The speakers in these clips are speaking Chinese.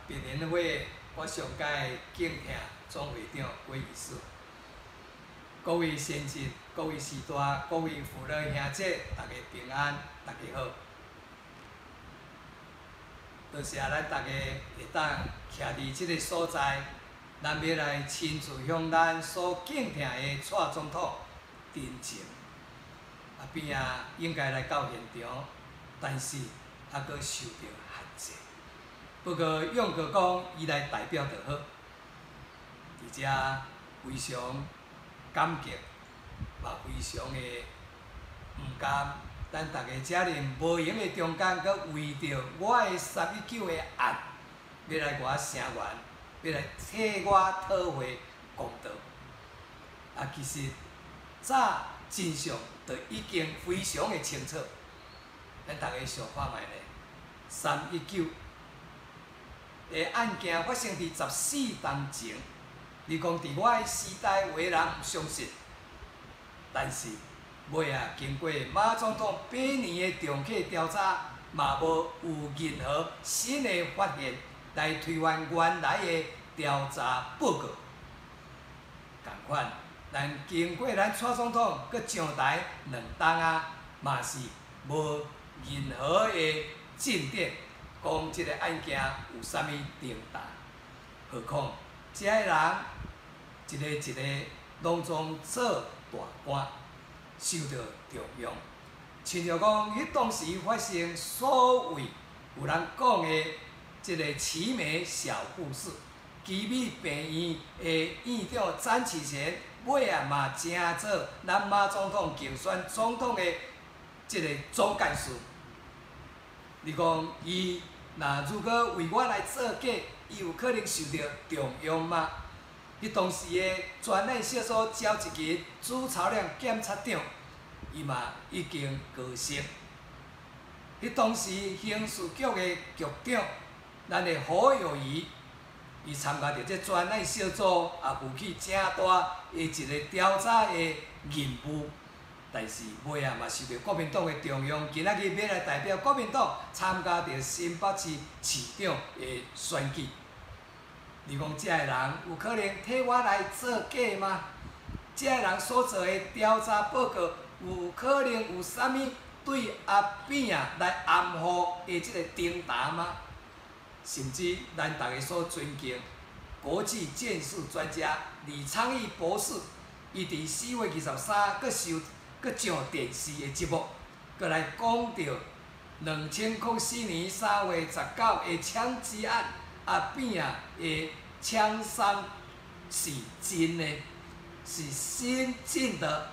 平年会我上届敬听总会长郭医师，各位先进、各位师大、各位父老兄姐，大家平安，大家好。多谢咱大家会当徛伫即个所在，咱要来亲自向咱所敬听的蔡总统致敬。边应该来到现场，但是还阁受到限制。不过勇哥讲，伊来代表就好。伫遮非常感激，嘛非常的毋甘，咱大家遮尔无闲的中间，阁为着我的319的案，要来我声援，要来替我讨回公道。其实早真相就已经非常的清楚。咱大家想看卖咧，319的案件发生伫14年前。你讲伫我的时代，有的人毋相信，但是尾经过马总统8年的重启调查，嘛无有任何新的发现来推翻原来的调查报告。同款，咱经过咱蔡总统佮上台2冬嘛是无任何的进展，讲即个案件有啥物重大，何况遮个人一个拢总做大官，受到重用，亲像讲迄当时发生所谓有人讲的即个奇美小故事，奇美病院的院长詹启贤，尾嘛正做咱马总统竞选总统的即个总干事。你讲伊如果为我来做假，伊有可能受到重用吗？迄当时的专案小组招一个朱朝亮检察长，伊嘛已经高升。迄当时刑事局的局长，咱的何友谊，伊参加着这专案小组，也负起正大的一个调查的任务。但是尾嘛受到国民党的重用，今仔日要来代表国民党参加着新北市市长的选举。你讲遮个人有可能替我来做假吗？遮个人所做的调查报告有可能有啥物对阿扁来暗号的即个侦查吗？甚至咱大家所尊敬国际建设专家李昌钰博士，伊伫4月23佫上电视的节目，佫来讲到2004年3月19日的枪击案。阿扁的枪伤是真的，是新进的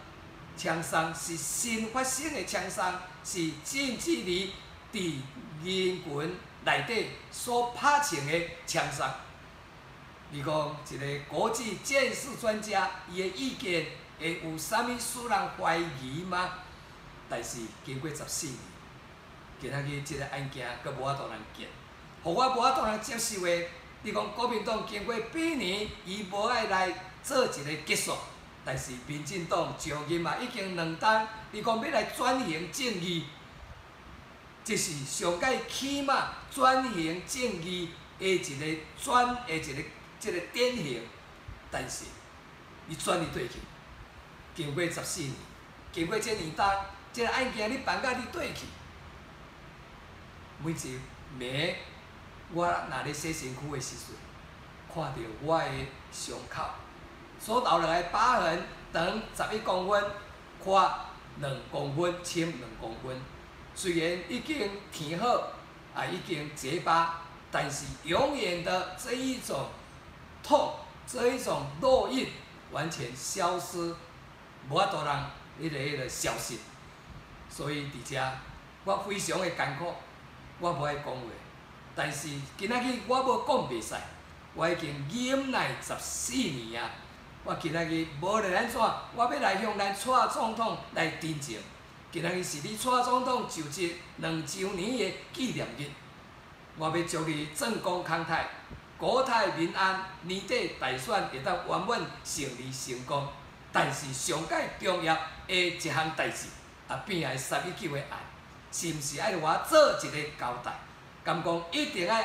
枪伤，是新发生的枪伤，是近距离伫人群内底所拍成的枪伤。你讲一个国际建设专家，伊的意见会有啥物使人怀疑吗？但是经过14年，今仔日即个案件佫无法度人结。互我无法度通接受的，你讲国民党经过8年，伊无爱来做一个结束，但是民进党上任嘛已经2冬，你讲要来转型正义，这是上届起码转型正义的一个即个典型，但是伊转去对去，经过14年，经过这2冬，这个案件你办甲你对去，每一暝。我若咧洗身躯的时阵，看到我的伤口所留落来疤痕长11公分，宽2公分，深2公分。虽然已经填好，已经结疤，但是永远的这一种痛，这一种烙印完全消失，无法度让迄个消失。所以伫遮，我非常的艰苦，我无爱讲话。但是今仔日我无讲袂使，我已经忍耐14年啊！我今仔日无论安怎，我要来向咱蔡总统来致敬。今仔日是你蔡总统就职2周年的纪念日，我要祝你政功康泰，国泰民安，年底大选会当圆满胜利成功。但是上届重要的一项代志，扁的319的案，是毋是爱我做一个交代？敢讲一定爱